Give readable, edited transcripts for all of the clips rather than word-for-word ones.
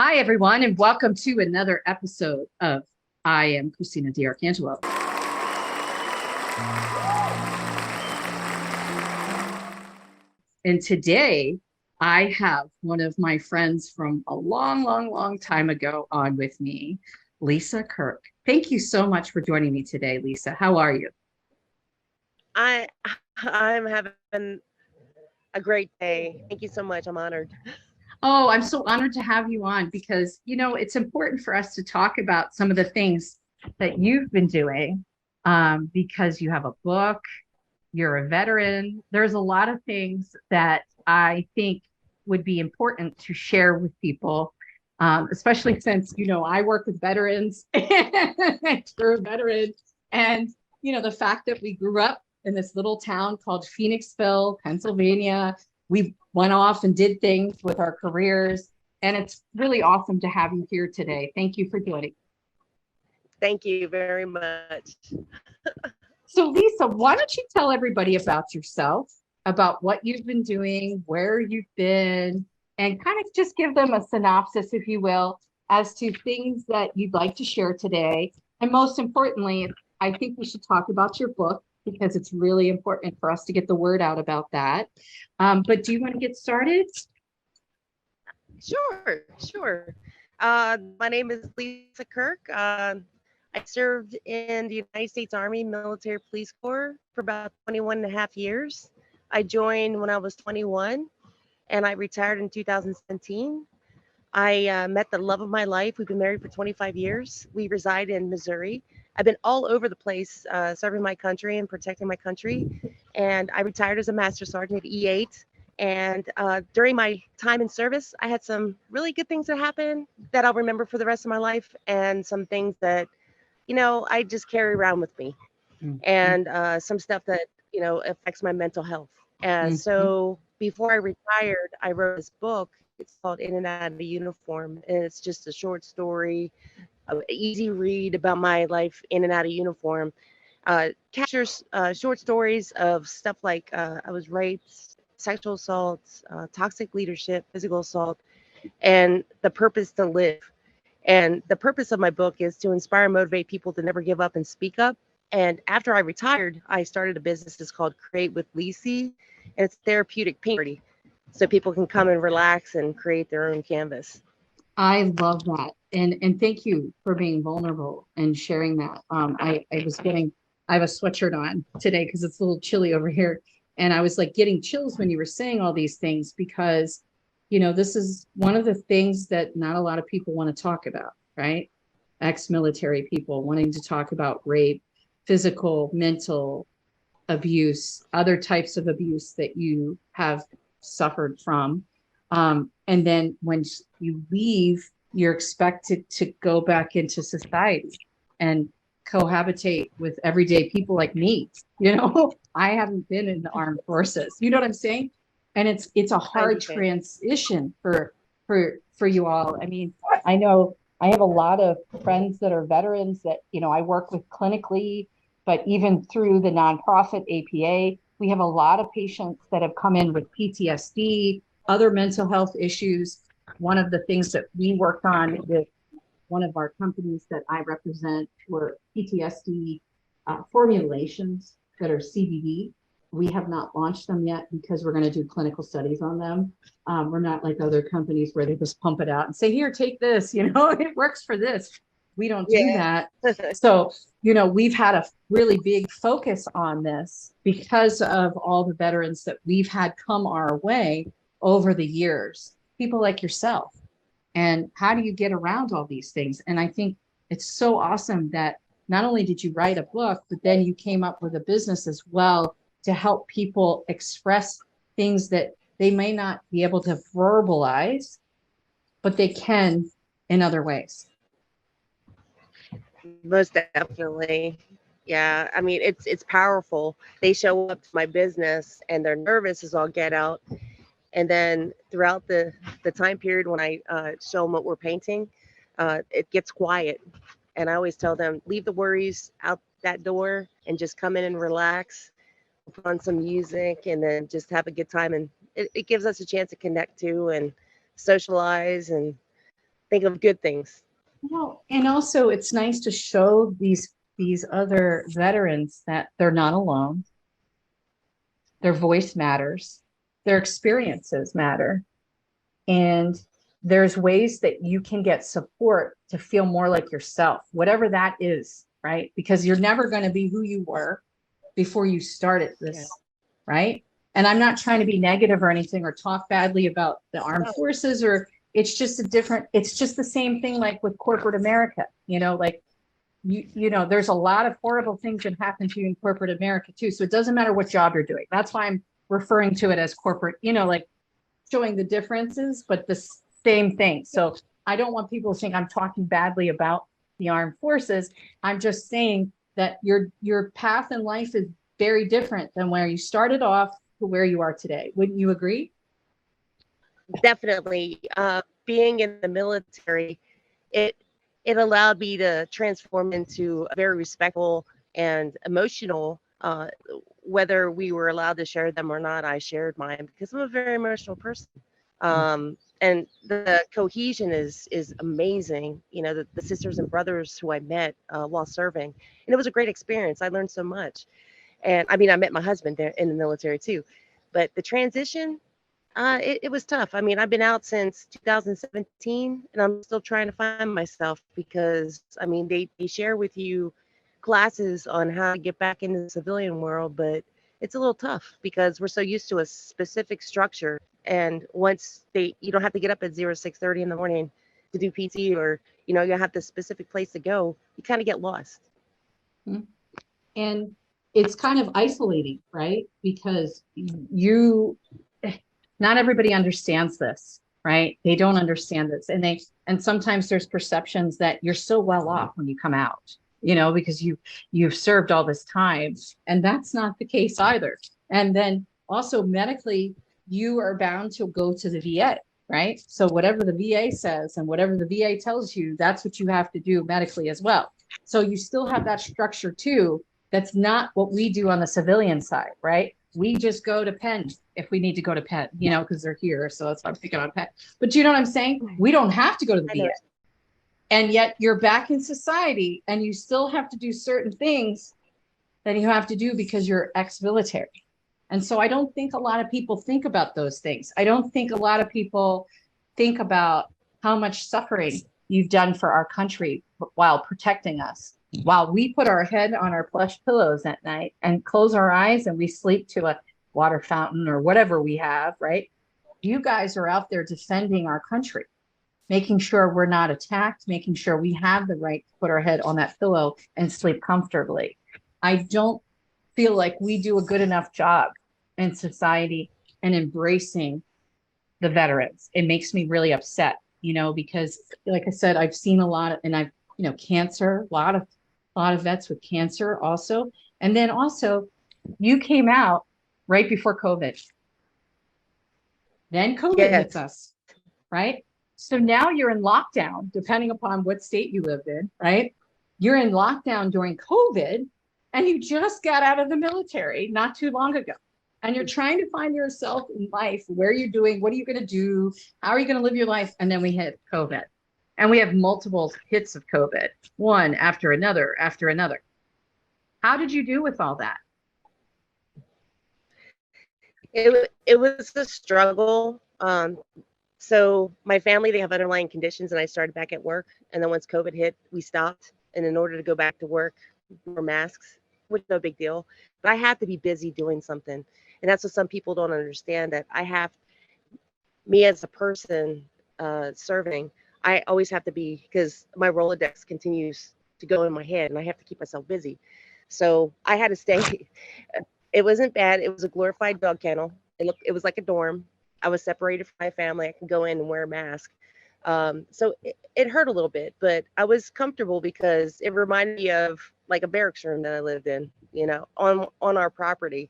Hi, everyone, and welcome to another episode of I Am Christina DiArcangelo. And today I have one of my friends from a long, long, long time ago on with me, Lisa Kirk. Thank you so much for joining me today, Lisa. How are you? I I'm having a great day. Thank you so much. I'm honored. Oh, I'm so honored to have you on because, it's important for us to talk about some of the things that you've been doing because you have a book, you're a veteran. There's a lot of things that I think would be important to share with people, especially since, I work with veterans and you're a veteran. And, the fact that we grew up in this little town called Phoenixville, Pennsylvania, we went off and did things with our careers. And it's really awesome to have you here today. Thank you for joining. Thank you very much. So, Lisa, why don't you tell everybody about yourself, about what you've been doing, where you've been, and kind of just give them a synopsis, if you will, as to things that you'd like to share today. And most importantly, I think we should talk about your book because it's really important for us to get the word out about that. But do you want to get started? Sure. My name is Lisa Kirk. I served in the United States Army Military Police Corps for about 21 and a half years. I joined when I was 21 and I retired in 2017. I met the love of my life. We've been married for 25 years. We reside in Missouri. I've been all over the place serving my country and protecting my country. And I retired as a Master Sergeant at E8. And during my time in service, I had some really good things that happened that I'll remember for the rest of my life, and some things that, I just carry around with me, Mhm, and some stuff that, affects my mental health. And mhm. so before I retired, I wrote this book. It's called In and Out of Uniform, and it's just a short story, an easy read about my life in and out of uniform. Captures short stories of stuff like I was raped, sexual assaults, toxic leadership, physical assault, and the purpose to live. And the purpose of my book is to inspire and motivate people to never give up and speak up. And after I retired, I started a business that's called Create with Lisi, and it's therapeutic paint party. So people can come and relax and create their own canvas. I love that. And thank you for being vulnerable and sharing that. I have a sweatshirt on today because it's a little chilly over here. And I was like getting chills when you were saying all these things because, this is one of the things that not a lot of people want to talk about, right? Ex-military people wanting to talk about rape, physical, mental abuse, other types of abuse that you have suffered from. And then when you leave, you're expected to go back into society and cohabitate with everyday people like me. I haven't been in the armed forces. You know what I'm saying? And it's a I hard understand. transition for you all. I mean, I know I have a lot of friends that are veterans that, I work with clinically, but even through the nonprofit APA, we have a lot of patients that have come in with PTSD, other mental health issues. One of the things that we worked on with one of our companies that I represent were PTSD formulations that are CBD. We have not launched them yet because we're going to do clinical studies on them. We're not like other companies where they just pump it out and say, here, take this, it works for this. We don't do Yeah. that. So, we've had a really big focus on this because of all the veterans that we've had come our way over the years, people like yourself. And how do you get around all these things? And I think it's so awesome that not only did you write a book, but then you came up with a business as well to help people express things that they may not be able to verbalize, but they can in other ways. Most definitely. Yeah. I mean, it's powerful. They show up to my business and they're nervous as all get out. And then throughout the time period when I show them what we're painting, it gets quiet. And I always tell them, leave the worries out that door and just come in and relax, put on some music, and then just have a good time. And it gives us a chance to connect too and socialize. And think of good things. Well, and also it's nice to show these other veterans that they're not alone. Their voice matters. Their experiences matter. And there's ways that you can get support to feel more like yourself, whatever that is, right? Because you're never going to be who you were before you started this, Yeah. right? And I'm not trying to be negative or anything or talk badly about the armed forces, or it's just it's just the same thing like with corporate America, like there's a lot of horrible things that happen to you in corporate America too. So it doesn't matter what job you're doing. That's why I'm referring to it as corporate, like showing the differences, but the same thing. So I don't want people to think I'm talking badly about the armed forces. I'm just saying that your path in life is very different than where you started off to where you are today. Wouldn't you agree? Definitely. Being in the military, it it allowed me to transform into a very respectful and emotional. Whether we were allowed to share them or not, I shared mine because I'm a very emotional person. And the cohesion is amazing. The sisters and brothers who I met while serving, and it was a great experience. I learned so much. And I mean, I met my husband there in the military too, but the transition, it was tough. I mean, I've been out since 2017 and I'm still trying to find myself because, I mean, they share with you classes on how to get back into the civilian world, but it's a little tough because we're so used to a specific structure. And once you don't have to get up at 6:30 in the morning to do PT, or, you have the specific place to go, you kind of get lost. And it's kind of isolating, right? Because not everybody understands this, right? They don't understand this. And sometimes there's perceptions that you're so well off when you come out, because you've served all this time. And that's not the case either. And then also medically, you are bound to go to the VA, right? So whatever the VA says and whatever the VA tells you, that's what you have to do medically as well. So you still have that structure too. That's not what we do on the civilian side, right? We just go to Penn if we need to go to Penn, because they're here. So that's why I'm picking on Penn. But you know what I'm saying? We don't have to go to the VA. And yet you're back in society and you still have to do certain things that you have to do because you're ex-military. And so I don't think a lot of people think about those things. I don't think a lot of people think about how much suffering you've done for our country while protecting us. While we put our head on our plush pillows at night and close our eyes and we sleep to a water fountain or whatever we have, right? You guys are out there defending our country, making sure we're not attacked, making sure we have the right to put our head on that pillow and sleep comfortably. I don't feel like we do a good enough job in society and embracing the veterans. It makes me really upset, because like I said, I've seen a lot of, and I've, cancer, a lot of vets with cancer also. And then also you came out right before COVID. Then COVID hits us, right? So now you're in lockdown, depending upon what state you lived in, right? You're in lockdown during COVID and you just got out of the military not too long ago. And you're trying to find yourself in life. Where are you doing? What are you going to do? How are you going to live your life? And then we hit COVID. And we have multiple hits of COVID, one after another, after another. How did you do with all that? It was a struggle. So my family, they have underlying conditions, and I started back at work. And then once COVID hit, we stopped. And in order to go back to work, we wore masks, which is no big deal. But I had to be busy doing something. And that's what some people don't understand, that me as a person serving, I always have to be, because my Rolodex continues to go in my head and I have to keep myself busy. So I had to stay. It wasn't bad. It was a glorified dog kennel. It was like a dorm. I was separated from my family. I can go in and wear a mask. So it hurt a little bit, but I was comfortable because it reminded me of like a barracks room that I lived in, on our property.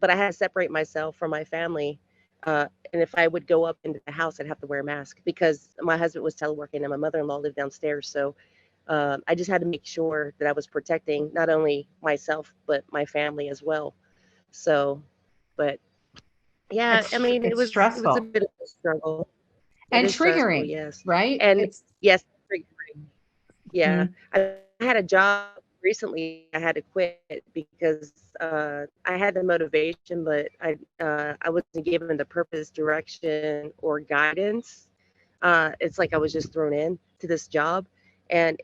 But I had to separate myself from my family. And if I would go up into the house, I'd have to wear a mask because my husband was teleworking and my mother-in-law lived downstairs. So I just had to make sure that I was protecting not only myself, but my family as well. So, but yeah, I mean, it was a bit of a struggle. It And is stressful, triggering, yes. right? And It's yes, triggering. Yeah. mhm, I had a job recently I had to quit because I had the motivation, but I wasn't given the purpose, direction, or guidance. It's like I was just thrown in to this job, and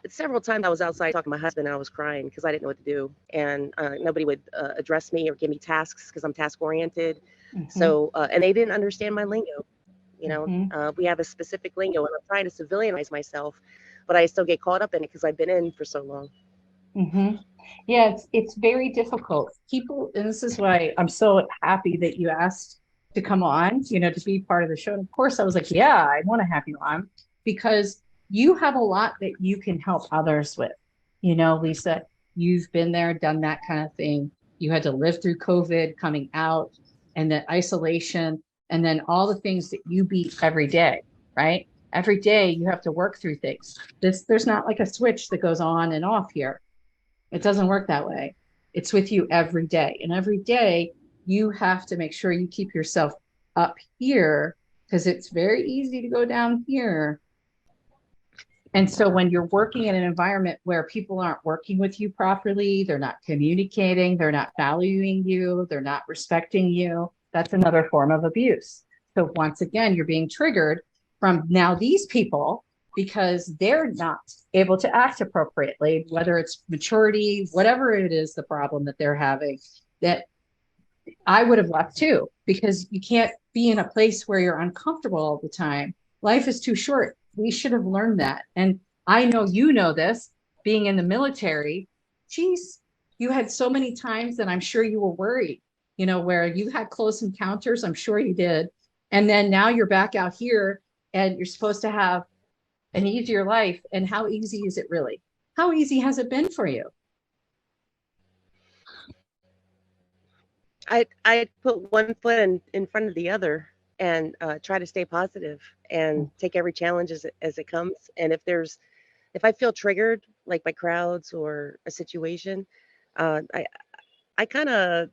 several times I was outside talking to my husband and I was crying because I didn't know what to do, and nobody would address me or give me tasks because I'm task oriented. mhm, So and they didn't understand my lingo. mhm, We have a specific lingo, and I'm trying to civilianize myself, but I still get caught up in it because I've been in for so long. mhm. Yeah, it's very difficult. People, and this is why I'm so happy that you asked to come on, to be part of the show. And of course, I was like, yeah, I want to have you on because you have a lot that you can help others with. Lisa, you've been there, done that kind of thing. You had to live through COVID, coming out, and then isolation, and then all the things that you beat every day, right? Every day you have to work through things. There's not like a switch that goes on and off here. It doesn't work that way. It's with you every day. And every day you have to make sure you keep yourself up here because it's very easy to go down here. And so when you're working in an environment where people aren't working with you properly, they're not communicating, they're not valuing you, they're not respecting you, that's another form of abuse. So once again, you're being triggered from now these people because they're not able to act appropriately, whether it's maturity, whatever it is, the problem that they're having, that I would have left too, because you can't be in a place where you're uncomfortable all the time. Life is too short. We should have learned that. And I know you know this, being in the military. Geez, you had so many times that I'm sure you were worried, where you had close encounters. I'm sure you did. And then now you're back out here and you're supposed to have an easier life. And how easy is it really? How easy has it been for you? I put one foot in front of the other and try to stay positive and take every challenge as it comes. And if I feel triggered, like by crowds or a situation, uh, I I kind of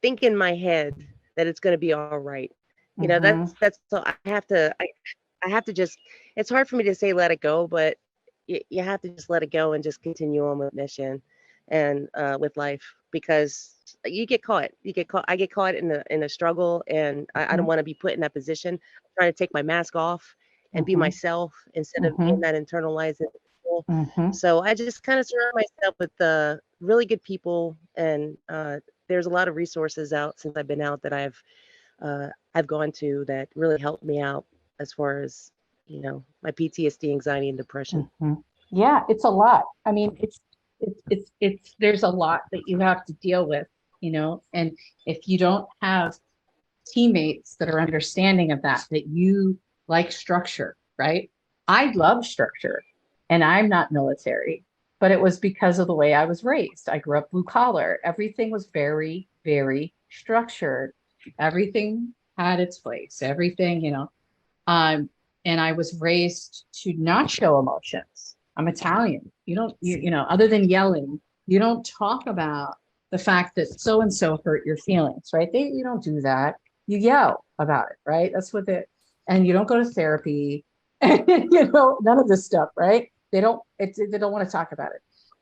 think in my head that it's going to be all right. Mm-hmm. That's so I have to just. It's hard for me to say let it go, but you have to just let it go and just continue on with mission and with life because you get caught. You get caught. I get caught in a struggle, and I don't want to be put in that position. I'm trying to take my mask off and be Mm-hmm. myself instead of being Mm-hmm. that internalized individual. Mm-hmm. So I just kind of surround myself with really good people, and there's a lot of resources out since I've been out that I've gone to that really helped me out as far as my PTSD, anxiety, and depression. Mm-hmm. Yeah, it's a lot. I mean, there's a lot that you have to deal with, and if you don't have teammates that are understanding of that you like structure, right? I love structure and I'm not military, but it was because of the way I was raised. I grew up blue collar. Everything was very, very structured. Everything had its place. Everything, um, and I was raised to not show emotions. I'm Italian. You don't, other than yelling, you don't talk about the fact that so and so hurt your feelings, right? You don't do that. You yell about it, right? That's what and you don't go to therapy, and none of this stuff, right? They don't want to talk about it.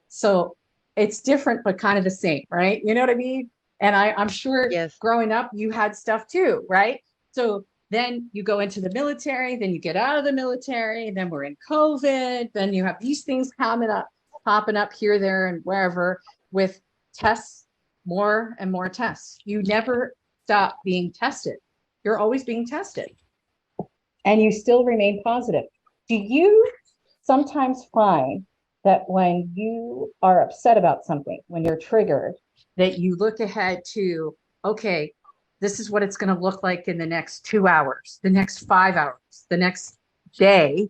So it's different, but kind of the same, right? You know what I mean? And I'm sure Yes. growing up, you had stuff too, right? So then you go into the military, then you get out of the military, then we're in COVID, then you have these things popping up here, there, and wherever with tests, more and more tests. You never stop being tested. You're always being tested and you still remain positive. Do you sometimes find that when you are upset about something, when you're triggered, that you look ahead to, okay, this is what it's going to look like in the next 2 hours, the next 5 hours, the next day,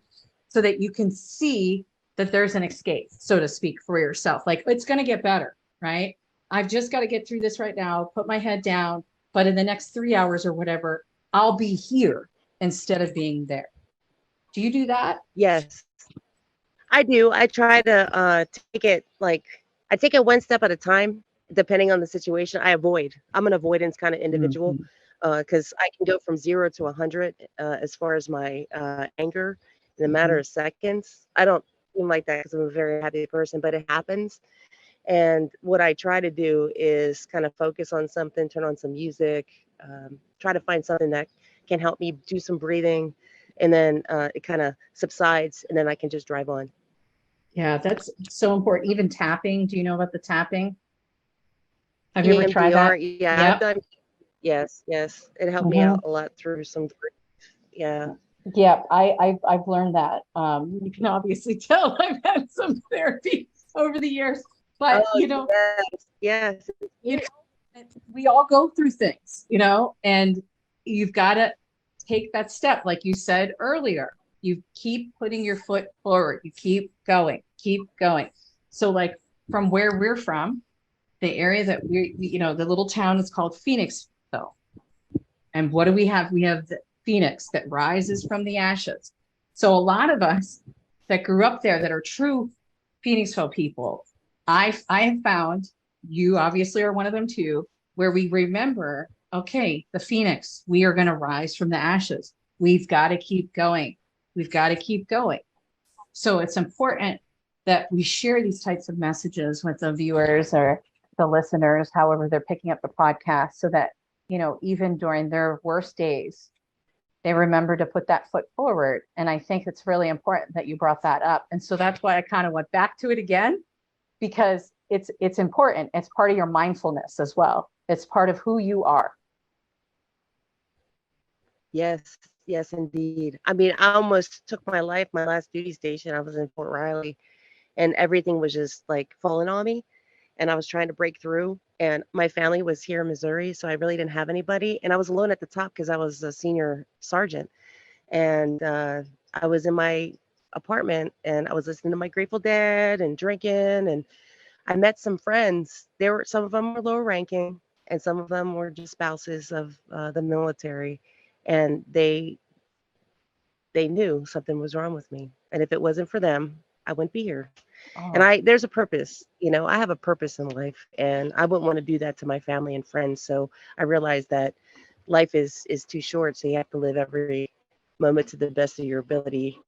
so that you can see that there's an escape, so to speak, for yourself? Like, it's going to get better, right? I've just got to get through this right now, put my head down, but in the next 3 hours or whatever, I'll be here instead of being there. Do you do that? Yes, I do. I try to take it like I take it one step at a time, depending on the situation. I'm an avoidance kind of individual. Mhm. because I can go from 0 to 100 as far as my anger in a matter of seconds. I don't seem like that because I'm a very happy person, but it happens. And what I try to do is kind of focus on something, turn on some music, try to find something that can help me do some breathing, and then it kind of subsides, and then I can just drive on. Yeah, that's so important. Even tapping. Do you know about the tapping? Have you ever tried that? EMDR, yeah, I've Yep. done. Yes, yes, it helped me Hmm. out a lot through some grief. Yeah. Yeah, I've learned that. You can obviously tell I've had some therapy over the years, but Oh yes, yes. you know, we all go through things, and you've got to take that step, like you said earlier. You keep putting your foot forward. You keep going, keep going. So, like from where we're from, the area that the little town is called Phoenixville. And what do we have? We have the phoenix that rises from the ashes. So a lot of us that grew up there that are true Phoenixville people, I have found, you obviously are one of them too, where we remember, okay, the phoenix, we are going to rise from the ashes. We've got to keep going. We've got to keep going. So it's important that we share these types of messages with the viewers or the listeners, however they're picking up the podcast, so that, even during their worst days, they remember to put that foot forward. And I think it's really important that you brought that up. And so that's why I kind of went back to it again, because it's important. It's part of your mindfulness as well. It's part of who you are. Yes, yes, indeed. I mean, I almost took my life. My last duty station, I was in Fort Riley, and everything was just like falling on me. And I was trying to break through. And my family was here in Missouri, so I really didn't have anybody. And I was alone at the top because I was a senior sergeant. And I was in my apartment, and I was listening to my Grateful Dead and drinking. And I met some friends. Some of them were lower ranking, and some of them were just spouses of the military, and they knew something was wrong with me. And if it wasn't for them, I wouldn't be here. And Oh, there's a purpose, I have a purpose in life, and I wouldn't want to do that to my family and friends. So I realized that life is too short, so you have to live every moment to the best of your ability.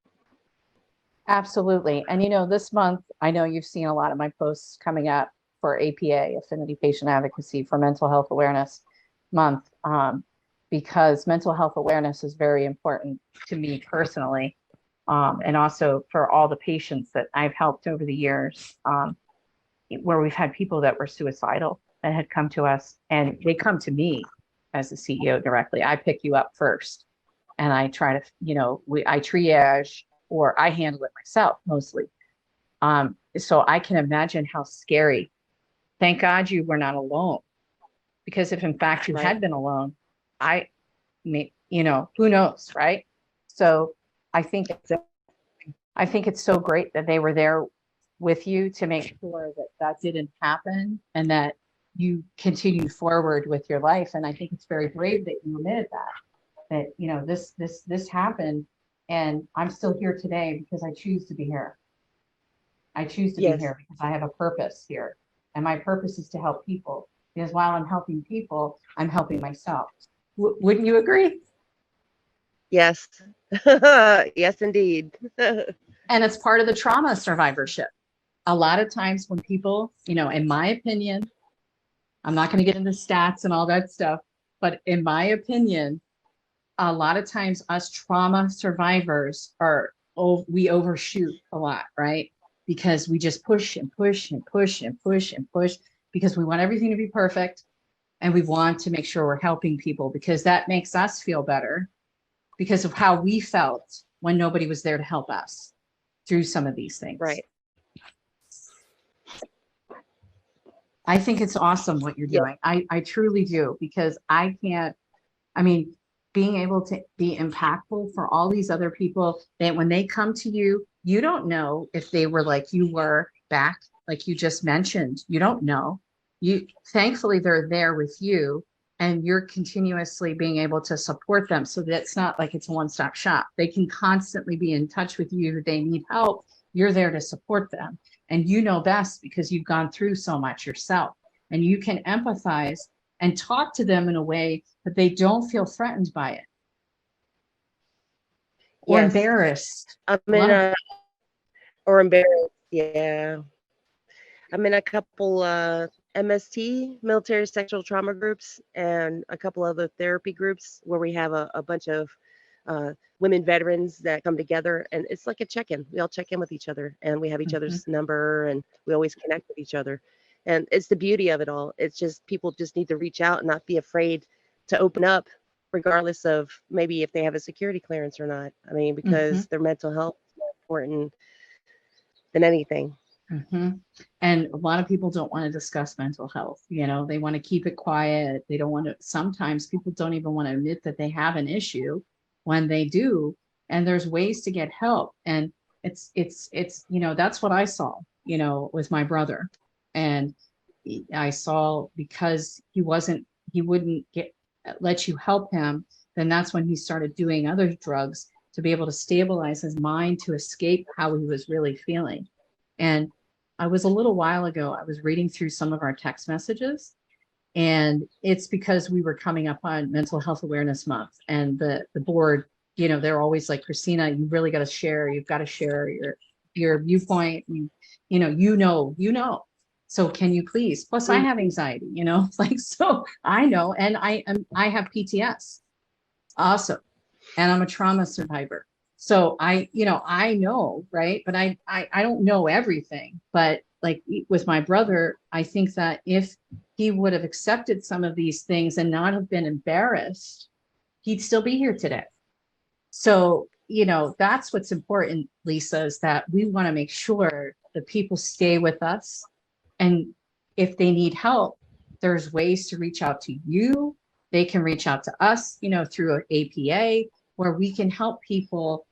absolutely. And this month, I know you've seen a lot of my posts coming up for APA, Affinity Patient Advocacy for Mental Health Awareness Month, because mental health awareness is very important to me personally, and also for all the patients that I've helped over the years, where we've had people that were suicidal that had come to us, and they come to me as the CEO directly. I pick you up first, and I try to, I triage, or I handle it myself mostly. So I can imagine how scary. Thank God you were not alone, because if in fact you Right. had been alone, I may, who knows, right? So I think it's so great that they were there with you to make sure that that didn't happen, and that you continued forward with your life. And I think it's very brave that you admitted that this happened, and I'm still here today because I choose to be here. I choose to be Yes. here because I have a purpose here. And my purpose is to help people, because while I'm helping people, I'm helping myself. Wouldn't you agree? Yes. Yes, indeed. And it's part of the trauma survivorship. A lot of times when people, in my opinion, I'm not going to get into stats and all that stuff, but in my opinion, a lot of times us trauma survivors we overshoot a lot, right? Because we just push and push and push and push and push, because we want everything to be perfect, and we want to make sure we're helping people, because that makes us feel better, because of how we felt when nobody was there to help us through some of these things. Right. I think it's awesome what you're Yeah. doing. I truly do, because I mean, being able to be impactful for all these other people, that when they come to you, you don't know if they were like you were back, like you just mentioned. You don't know. Thankfully they're there with you, and you're continuously being able to support them, so that it's not like it's a one-stop shop. They can constantly be in touch with you. If they need help, you're there to support them. And you know best, because you've gone through so much yourself, and you can empathize and talk to them in a way that they don't feel threatened by it or Yes. embarrassed. I'm in a, or embarrassed. Yeah. I'm in a couple MST, military sexual trauma groups, and a couple other therapy groups where we have a bunch of women veterans that come together, and it's like a check-in. We all check in with each other, and we have each other's number, and we always connect with each other. And it's the beauty of it all. It's just people just need to reach out and not be afraid to open up, regardless of maybe if they have a security clearance or not. I mean, because their mental health is more important than anything. And a lot of people don't want to discuss mental health. You know, they want to keep it quiet. They don't want to, sometimes people don't even want to admit that they have an issue when they do. And there's ways to get help. And it's, you know, that's what I saw, you know, with my brother. And I saw because he wouldn't let you help him. Then that's when he started doing other drugs to be able to stabilize his mind, to escape how he was really feeling. And I was a little while ago, I was reading through some of our text messages, and it's because we were coming up on Mental Health Awareness Month, and the board, you know, they're always like, Christina, you really got to share, you've got to share your viewpoint, you know, so can you please, plus I have anxiety, you know, like, so I know, and I have PTS also, and I'm a trauma survivor. So I know, right? But I don't know everything. But like with my brother, I think that if he would have accepted some of these things and not have been embarrassed, he'd still be here today. So, you know, that's what's important, Lisa, is that we want to make sure that people stay with us. And if they need help, there's ways to reach out to you. They can reach out to us, you know, through an APA, where we can help people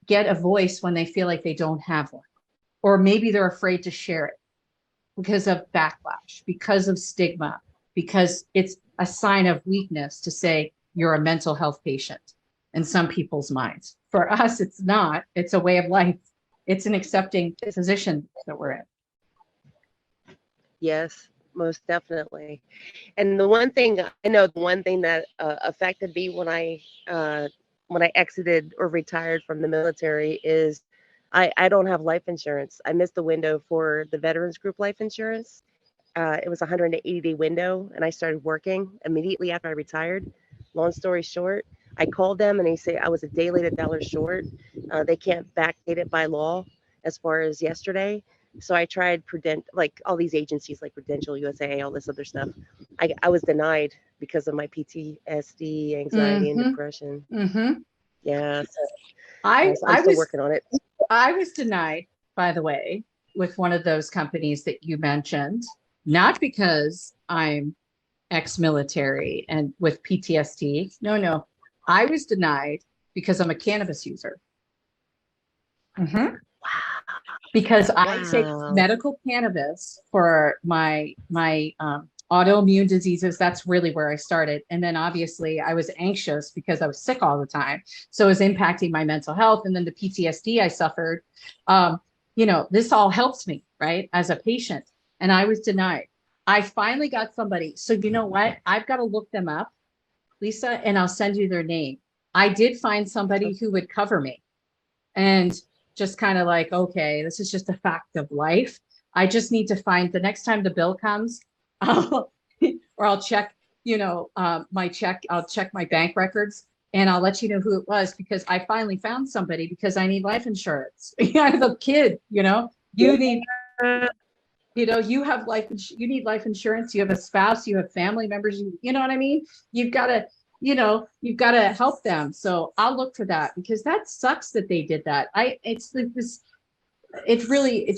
get a voice when they feel like they don't have one, or maybe they're afraid to share it because of backlash, because of stigma, because it's a sign of weakness to say you're a mental health patient in some people's minds. For us, it's not. It's a way of life. It's an accepting position that we're in. Yes, most definitely. And the one thing I know, the one thing that affected me when I exited or retired from the military is I don't have life insurance. I missed the window for the veterans group life insurance. It was a 180-day window, and I started working immediately after I retired. Long story short, I called them and they say I was a day late, $1 short. They can't backdate it by law as far as yesterday. So I tried like all these agencies like Prudential, USA, all this other stuff. I was denied because of my PTSD, anxiety, and depression. Yeah, so I'm still working on it. I was denied, by the way, with one of those companies that you mentioned, not because I'm ex-military and with PTSD. No, I was denied because I'm a cannabis user. Because I take medical cannabis for my autoimmune diseases. That's really where I started. And then obviously I was anxious because I was sick all the time. So it was impacting my mental health. And then the PTSD I suffered, you know, this all helps me, right, as a patient. And I was denied. I finally got somebody. So you know what? I've got to look them up, Lisa, and I'll send you their name. I did find somebody who would cover me. And just kind of like, okay, this is just a fact of life. I just need to find the next time the bill comes, or I'll check, you know, my check, I'll check my bank records and I'll let you know who it was, because I finally found somebody because I need life insurance. I have a kid, you know, you need, you know, you have you need life insurance, you have a spouse, you have family members, you know what I mean? You've got to, you know, you've got to help them. So I'll look for that, because that sucks that they did that. It's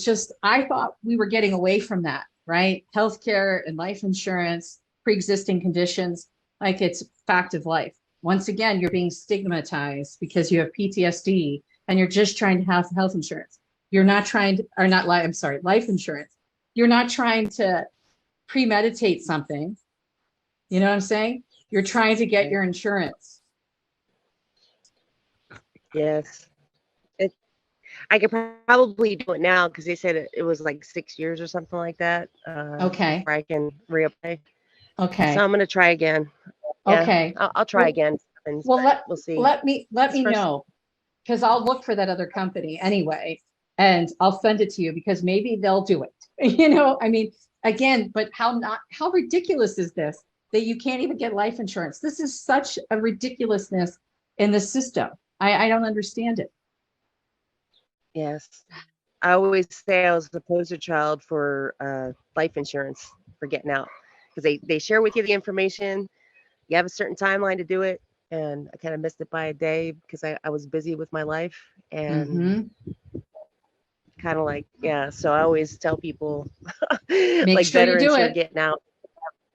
just, I thought we were getting away from that, right? Healthcare and life insurance, pre-existing conditions, like it's fact of life. Once again, you're being stigmatized because you have PTSD and you're just trying to have health insurance. You're not trying to, or not life, I'm sorry, life insurance. You're not trying to premeditate something. You know what I'm saying? You're trying to get your insurance. Yes. I could probably do it now because they said it was like 6 years or something like that. Okay. Before I can reapply. So Okay. I'm gonna try again. Yeah, Okay. I'll try Well, again, well, but we'll see. let me Especially, know, because I'll look for that other company anyway, and I'll send it to you because maybe they'll do it. I mean, again, but how ridiculous is this that you can't even get life insurance? This is such a ridiculousness in the system. I don't understand it. yes. I always say I was the poster child for life insurance for getting out because they share with you the information. You have a certain timeline to do it, and I kind of missed it by a day because I was busy with my life and Hmm. kind of like, yeah. So I always tell people Make like sure you do veterans who are it. getting out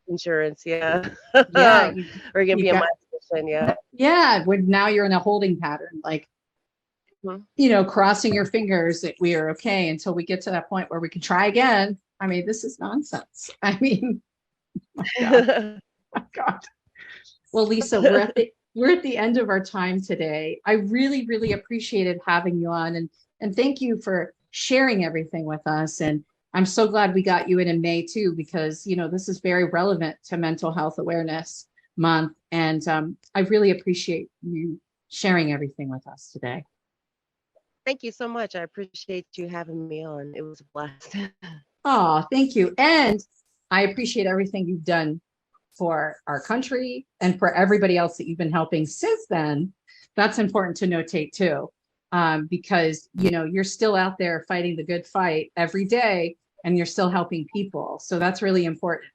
insurance, yeah, Yeah, or gonna you be in my got, position, yeah. yeah, when now you're in a holding pattern, like, Mhm. crossing your fingers that we are okay until we get to that point where we can try again. I mean, this is nonsense. I mean, my God, my God. Well, Lisa, we're at the end of our time today. I really, really appreciated having you on, and thank you for sharing everything with us. And I'm so glad we got you in May too, because this is very relevant to Mental Health Awareness Month. And I really appreciate you sharing everything with us today. Thank you so much. I appreciate you having me on. It was a blast. Oh, thank you. And I appreciate everything you've done for our country and for everybody else that you've been helping since then. That's important to notate too, because you're still out there fighting the good fight every day, and you're still helping people. So that's really important.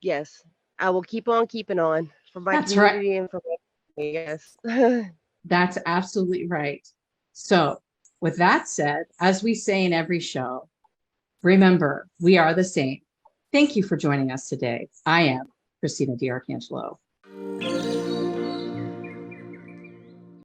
Yes, I will keep on keeping on for my That's right. community and for my family. Yes. That's absolutely right. So, with that said, as we say in every show, remember, we are the same. Thank you for joining us today. I am Christina DiArcangelo.